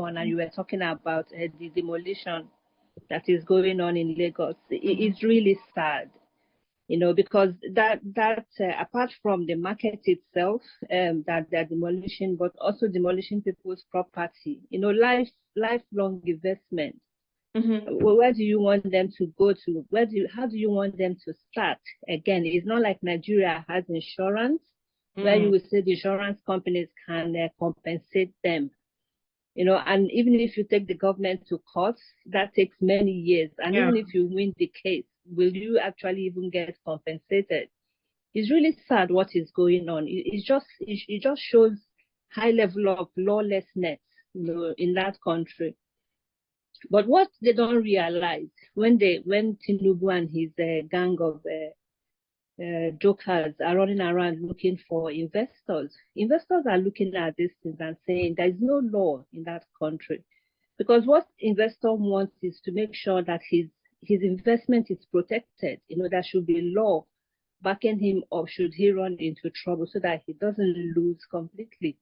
on, and you were talking about the demolition that is going on in Lagos. It's really sad, because that apart from the market itself, that they're demolishing, but also demolishing people's property, lifelong investment. Where do you want them to go to? How do you want them to start? Again, it's not like Nigeria has insurance, where you will say the insurance companies can compensate them. And even if you take the government to court, that takes many years. And even if you win the case, will you actually even get compensated? It's really sad what is going on. It just shows high level of lawlessness, in that country. But what they don't realize when Tinubu and his gang of jokers are running around looking for investors are looking at these things and saying there is no law in that country, because what investor wants is to make sure that his investment is protected. There should be law backing him up should he run into trouble, so that he doesn't lose completely.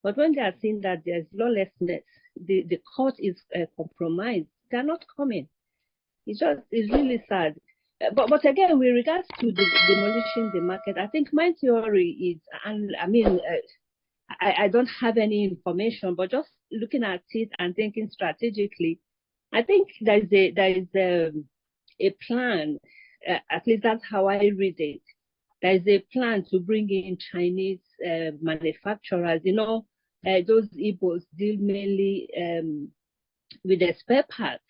But when they are seeing that there's lawlessness, the court is compromised, they're not coming. It's really sad. But again, with regards to demolishing the market, I think my theory is, and I mean, I don't have any information, but just looking at it and thinking strategically, I think there is a plan. At least that's how I read it. There is a plan to bring in Chinese manufacturers. Those Igbos deal mainly with the spare parts,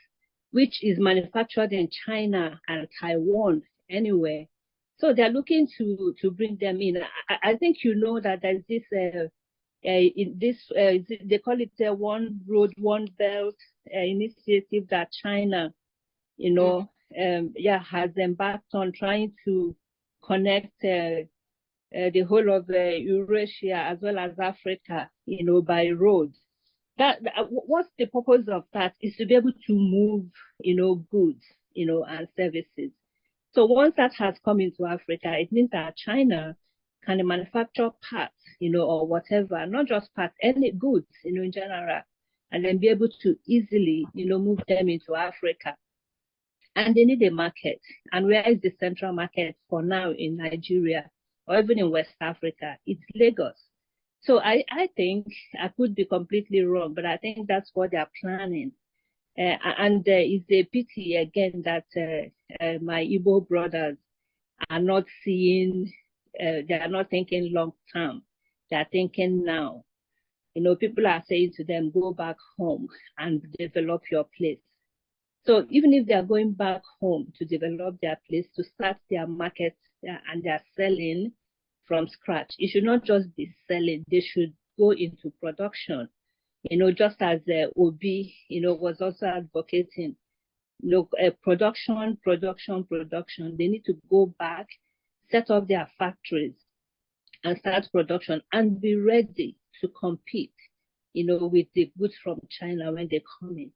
which is manufactured in China and Taiwan anyway. So they're looking to bring them in. I think that there's this, they call it One Road, One Belt initiative that China, has embarked on, trying to connect the whole of Eurasia as well as Africa, by road. What's the purpose of that is to be able to move, goods, and services. So once that has come into Africa, it means that China can manufacture parts, or whatever, not just parts, any goods, in general, and then be able to easily, move them into Africa. And they need a market. And where is the central market for now in Nigeria or even in West Africa? It's Lagos. So I think, I could be completely wrong, but I think that's what they're planning. And it's a pity, again, that my Igbo brothers are not seeing, they are not thinking long term. They are thinking now. People are saying to them, go back home and develop your place. So even if they are going back home to develop their place, to start their markets and they are selling from scratch, it should not just be selling. They should go into production. Just as Obi, was also advocating, production. They need to go back, set up their factories and start production and be ready to compete, with the goods from China when they come in.